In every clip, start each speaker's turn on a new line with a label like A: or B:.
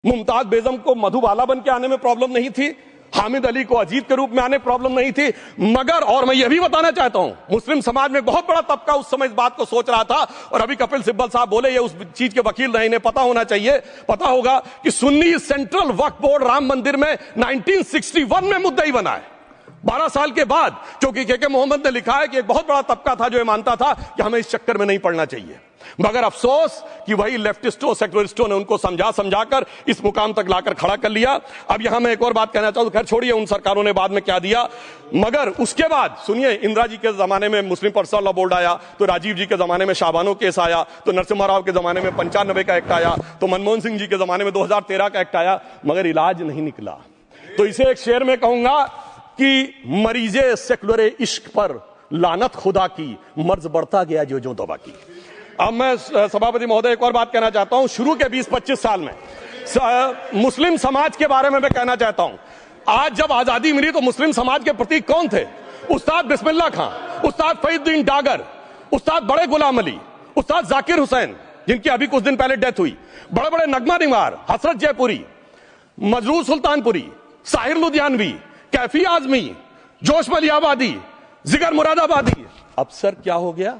A: मुमताज बेगम को मधुबाला बन के आने में प्रॉब्लम नहीं थी, हामिद अली को अजीत के रूप में आने प्रॉब्लम नहीं थी, मगर और मैं यह भी बताना चाहता हूं, मुस्लिम समाज में बहुत बड़ा तबका उस समय इस बात को सोच रहा था, और अभी कपिल सिब्बल साहब बोले ये उस चीज के वकील नहीं, इन्हें पता होना चाहिए, पता होगा कि सुन्नी सेंट्रल वक्फ बोर्ड राम मंदिर में 1961 में मुद्दई बना है, 12 साल के बाद, क्योंकि के मोहम्मद ने लिखा है कि एक बहुत बड़ा तबका था जो ये मानता था कि हमें इस चक्कर में नहीं पड़ना चाहिए, मगर अफसोस कि वही लेफ्टिस्टों सेक्युलरिस्टों ने उनको समझाकर इस मुकाम तक लाकर खड़ा कर लिया। अब यहां मैं एक और बात कहना चाहूं, खैर छोड़िए उन सरकारों ने बाद में क्या दिया, मगर उसके बाद सुनिए, इंदिरा जी के जमाने में मुस्लिम पर्सनल लॉ बोर्ड आया, तो राजीव जी के जमाने में शाहबानो केस आया, तो नरसिम्हा राव के जमाने में 95 का एक्ट आया, तो मनमोहन सिंह जी के जमाने में 2013 का एक्ट आया, मगर इलाज नहीं निकला। तो इसे एक शेर में कहूंगा कि मरीजे सेकुलर इश्क पर लानत खुदा की, मर्ज बढ़ता गया जो दवा की। अब मैं सभापति महोदय एक और बात कहना चाहता हूं, शुरू के 20-25 साल में मुस्लिम समाज के बारे में मैं कहना चाहता हूं, आज जब आजादी मिली तो मुस्लिम समाज के प्रतीक कौन थे? उस्ताद बिस्मिल्लाह खां, उस्ताद फरीदुद्दीन डागर, उस्ताद बड़े गुलाम अली, उस्ताद जाकिर हुसैन जिनकी अभी कुछ दिन पहले डेथ हुई, बड़े बड़े नगमा निगार हसरत जयपुरी, मजरूर सुल्तानपुरी, साहिर लुधियानवी, कैफी आजमी, जोश मलियाबादी, जिगर मुरादाबादी। अब सर क्या हो गया?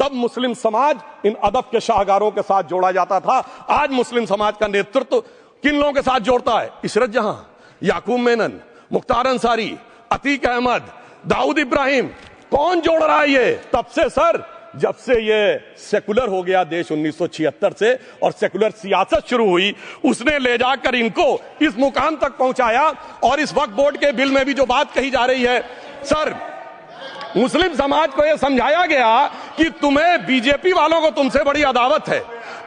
A: तब मुस्लिम समाज इन अदब के शाहकारों के साथ जोड़ा जाता था, आज मुस्लिम समाज का नेतृत्व किन लोगों के साथ जोड़ता है? इशरत जहां, याकूब मेनन, मुख्तार अंसारी, अतीक अहमद, दाऊद इब्राहिम, कौन जोड़ रहा है ये? तब से सर, जब से ये सेकुलर हो गया देश 1976 से और सेकुलर सियासत शुरू हुई, उसने ले जाकर इनको इस मुकाम तक पहुंचाया। और इस वक्फ बोर्ड के बिल में भी जो बात कही जा रही है, सर मुस्लिम समाज को यह समझाया गया कि तुम्हें बीजेपी वालों को तुमसे बड़ी अदावत है,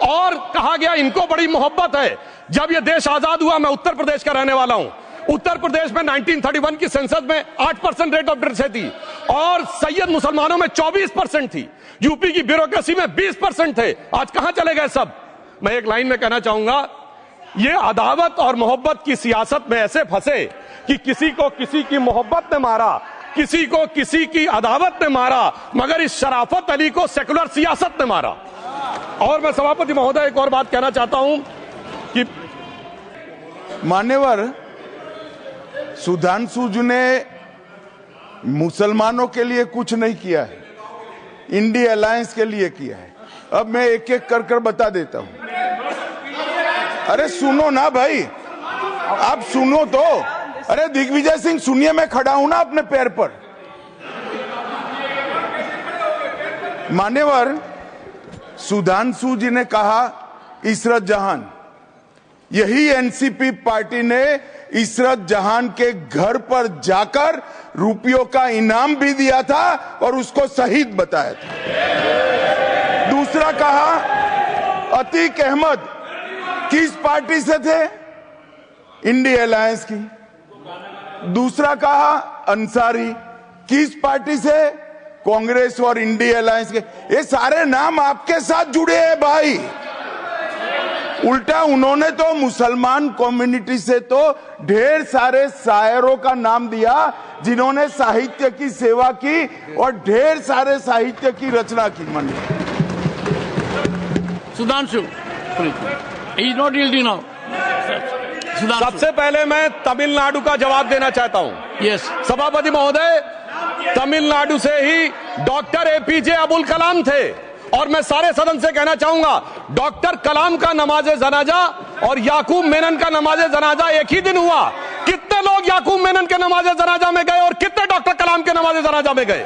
A: और कहा गया इनको बड़ी मोहब्बत है। जब यह देश आजाद हुआ, मैं उत्तर प्रदेश का रहने वाला हूं, उत्तर प्रदेश में 1931 की सेंसस में 8% रेट ऑफ डेथ थी और सैयद मुसलमानों में 24% थी, यूपी की ब्यूरोक्रेसी में 20% थे। आज कहां चले गए सब? मैं एक लाइन में कहना चाहूंगा, ये अदावत और मोहब्बत की सियासत में ऐसे फंसे कि किसी को किसी की मोहब्बत ने मारा, किसी को किसी की अदावत ने मारा, मगर इस शराफत अली को सेकुलर सियासत ने मारा। और मैं सभापति महोदय एक और बात कहना चाहता हूं कि
B: मान्यवर सुधांशु जी ने मुसलमानों के लिए कुछ नहीं किया है, इंडिया अलायंस के लिए किया है। अब मैं एक एक कर बता देता हूं। अरे सुनो ना भाई, आप सुनो तो। अरे दिग्विजय सिंह सुनिए, मैं खड़ा हूं ना अपने पैर पर। मान्यवर सुधांशु जी ने कहा इशरत जहां, यही एनसीपी पार्टी ने इशरत जहां के घर पर जाकर रुपयों का इनाम भी दिया था और उसको शहीद बताया था। दूसरा कहा अतीक अहमद किस पार्टी से थे? इंडिया अलायंस की। दूसरा कहा अंसारी किस पार्टी से? कांग्रेस और इंडिया अलायंस के। ये सारे नाम आपके साथ जुड़े हैं भाई। उल्टा उन्होंने तो मुसलमान कम्युनिटी से तो ढेर सारे शायरों का नाम दिया जिन्होंने साहित्य की सेवा की और ढेर सारे साहित्य की रचना की। मन
C: Sudhanshu is not yielding now.
A: सबसे पहले मैं तमिलनाडु का जवाब देना चाहता हूं।
C: यस
A: सभापति महोदय, तमिलनाडु से ही डॉक्टर एपीजे अब्दुल कलाम थे, और मैं सारे सदन से कहना चाहूंगा, डॉक्टर कलाम का नमाज जनाजा और याकूब मेनन का नमाज जनाजा एक ही दिन हुआ। कितने लोग याकूब मेनन के नमाज जनाजा में गए और कितने डॉक्टर कलाम के नमाज जनाजा में गए?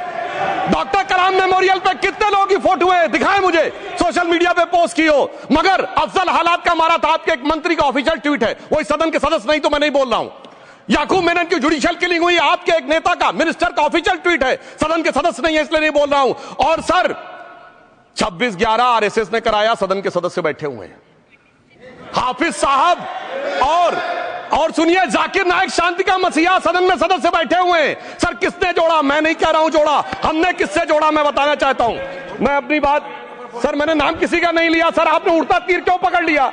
A: डॉक्टर कलाम मेमोरियल पे कितने लोगों की फोटो है? दिखाएं मुझे, सोशल मीडिया पे पोस्ट की हो। मगर अफजल हालात का मारा था, आपके एक मंत्री का ऑफिशियल ट्वीट है, वो इस सदन के सदस्य नहीं, तो मैं नहीं बोल रहा हूं। याकूब मेनन की जुडिशियल किलिंग हुई, आपके एक नेता का, मिनिस्टर का ऑफिशियल ट्वीट है, सदन के सदस्य नहीं है, इसलिए नहीं बोल रहा हूं। और सर 26/11 आरएसएस ने कराया, सदन के सदस्य बैठे हुए हैं, हाफिज साहब और सुनिए जाकिर नायक शांति का मसीहा सदन में सदस्य बैठे हुए हैं। सर किसने जोड़ा? मैं नहीं कह रहा हूं जोड़ा, हमने किससे जोड़ा मैं बताना चाहता हूं। मैं अपनी बात, सर मैंने नाम किसी का नहीं लिया। सर आपने उड़ता तीर क्यों पकड़ लिया?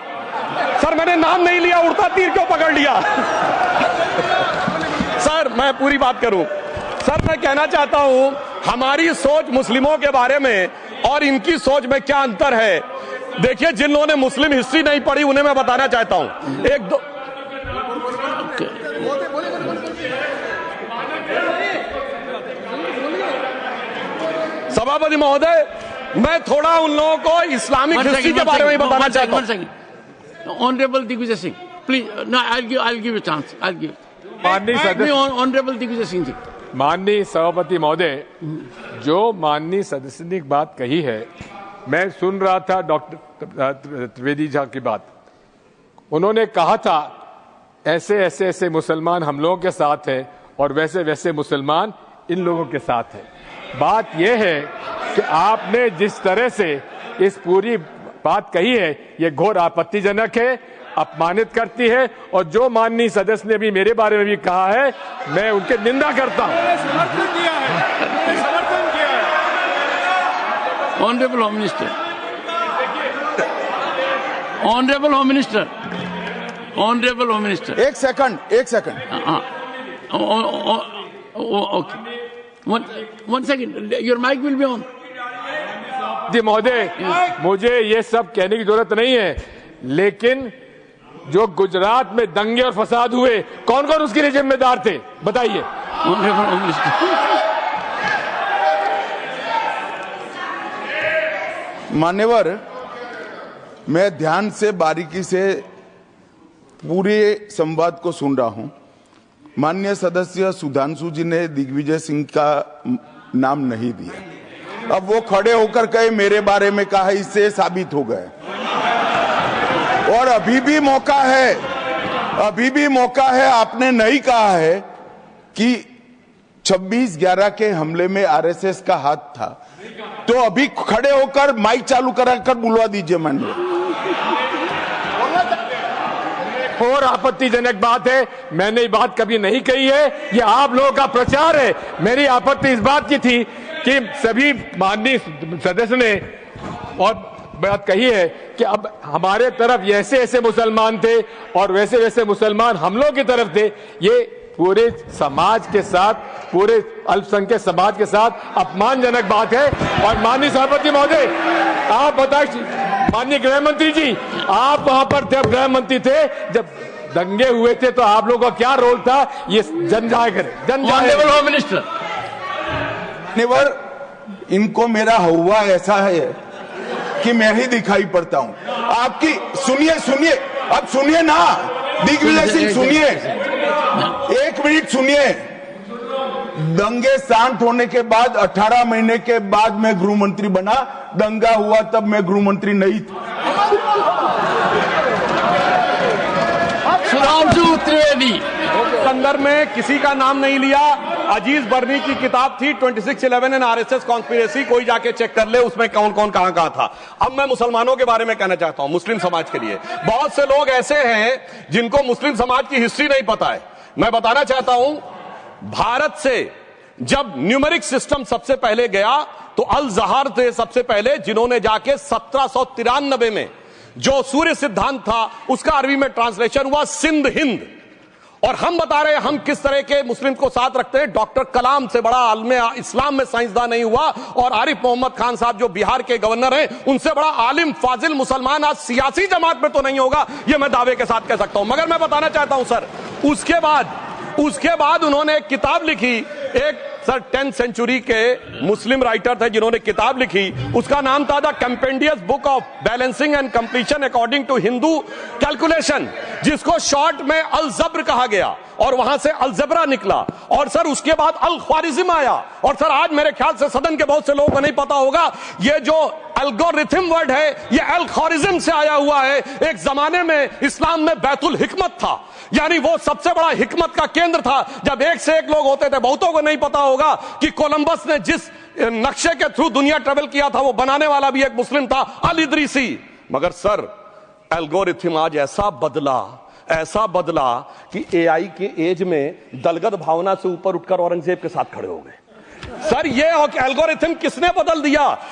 A: सर मैंने नाम नहीं लिया, उड़ता तीर क्यों पकड़ लिया? सर मैं पूरी बात करूं। सर मैं कहना चाहता हूं, हमारी सोच मुस्लिमों के बारे में और इनकी सोच में क्या अंतर है। देखिए, जिन लोगों ने मुस्लिम हिस्ट्री नहीं पढ़ी उन्हें मैं बताना चाहता हूं। एक दो सभापति महोदय, मैं थोड़ा उन लोगों को इस्लामिक हिस्ट्री के बारे में बताना चाहता हूं।
C: Honourable Digvijay Singh, please, no, I'll give a chance. I'll give.
D: माननीय सदस्य,
C: ऑनरेबल दिग्विजय सिंह जी,
D: माननीय सभापति महोदय, जो माननीय सदस्य ने बात कही है, मैं सुन रहा था डॉक्टर त्रिवेदी जी की बात। उन्होंने कहा था ऐसे ऐसे ऐसे मुसलमान हम लोगों के साथ हैं और वैसे वैसे मुसलमान इन लोगों के साथ हैं। बात यह है कि आपने जिस तरह से इस पूरी बात कही है, ये घोर आपत्तिजनक है, अपमानित करती है, और जो माननीय सदस्य ने भी मेरे बारे में भी कहा है, मैं उनकी निंदा करता हूं।
C: Honourable home minister, honourable home minister, honourable home minister,
B: एक second.
C: Okay, one second, your mic will be on.
D: जी महोदय, मुझे ये सब कहने की जरूरत नहीं है, लेकिन जो गुजरात में दंगे और फसाद हुए, कौन कौन उसके लिए जिम्मेदार थे, बताइए।
C: ऑनरेबल होम मिनिस्टर,
B: मान्यवर, मैं ध्यान से बारीकी से पूरे संवाद को सुन रहा हूं। माननीय सदस्य सुधांशु जी ने दिग्विजय सिंह का नाम नहीं दिया। अब वो खड़े होकर कहे मेरे बारे में कहा, इससे साबित हो गए। और अभी भी मौका है, आपने नहीं कहा है कि 26/11 के हमले में आरएसएस का हाथ था, तो अभी खड़े होकर माइक चालू कराकर बुलवा दीजिए। माननीय,
D: और आपत्तिजनक बात है, मैंने ये बात कभी नहीं कही है, ये आप लोगों का प्रचार है। मेरी आपत्ति इस बात की थी कि सभी माननीय सदस्य ने और बात कही है कि अब हमारे तरफ ऐसे ऐसे मुसलमान थे और वैसे वैसे मुसलमान हम लोग की तरफ थे। ये पूरे समाज के साथ, पूरे अल्पसंख्यक समाज के साथ अपमानजनक बात है। और माननीय सभापति महोदय, आप बताइए, माननीय गृह मंत्री जी, आप वहां पर थे, गृह मंत्री थे जब दंगे हुए थे, तो आप लोगों का क्या रोल था, ये जन जाए करे।
C: ऑनरेबल होम मिनिस्टर,
B: इनको मेरा हुआ ऐसा है कि मैं ही दिखाई पड़ता हूं। आपकी सुनिए, अब सुनिए ना दिग्विजय सिंह, सुनिए, 1 मिनट सुनिए। दंगे शांत होने के बाद 18 महीने के बाद मैं गृह मंत्री बना। दंगा हुआ तब मैं गृह मंत्री नहीं था।
C: सुधांशु त्रिवेदी,
A: संदर्भ में किसी का नाम नहीं लिया। अजीज बर्नी की किताब थी 2611 एंड आरएसएस कॉन्स्पिरेसी, कोई जाके चेक कर ले उसमें कौन कौन कहां था। अब मैं मुसलमानों के बारे में कहना चाहता हूं, मुस्लिम समाज के लिए। बहुत से लोग ऐसे हैं जिनको मुस्लिम समाज की हिस्ट्री नहीं पता है। मैं बताना चाहता हूं, भारत से जब न्यूमेरिक सिस्टम सबसे पहले गया तो अल जहार थे सबसे पहले, जिन्होंने जाके 1793 में जो सूर्य सिद्धांत था उसका अरबी में ट्रांसलेशन हुआ सिंध हिंद। और हम बता रहे हैं हम किस तरह के मुस्लिम को साथ रखते हैं। डॉक्टर कलाम से बड़ा आलिम इस्लाम में साइंसदान नहीं हुआ, और आरिफ मोहम्मद खान साहब जो बिहार के गवर्नर हैं, उनसे बड़ा आलिम फाजिल मुसलमान आज सियासी जमात में तो नहीं होगा, यह मैं दावे के साथ कह सकता हूं। मगर मैं बताना चाहता हूं सर, उसके बाद उन्होंने एक किताब लिखी, एक सर 10th सेंचुरी के मुस्लिम राइटर थे जिन्होंने किताब लिखी, उसका नाम था the compendious book of balancing and completion according to Hindu calculation, जिसको शॉर्ट में अल जब्र कहा गया, और वहां से अलजबरा निकला। और सर उसके बाद अल ख्वारिज्म आया। और सर आज मेरे ख्याल से सदन के बहुत से लोगों को नहीं पता होगा, ये जो एल्गोरिथम वर्ड है ये अल ख्वारिज्म से आया हुआ है। एक जमाने में इस्लाम में बैतुल हिकमत था, यानी वो सबसे बड़ा हिकमत का केंद्र था। जब एक से एक लोग होते थे, बहुतों को नहीं पता होगा कि कोलंबस ने जिस नक्शे के थ्रू दुनिया ट्रेवल किया था वो बनाने वाला भी एक मुस्लिम था, अल इदरीसी। मगर सर एल्गोरिथम आज ऐसा बदला कि एआई के एज में दलगत भावना से ऊपर उठकर औरंगजेब के साथ खड़े हो गए। सर ये एल्गोरिथम किसने बदल दिया?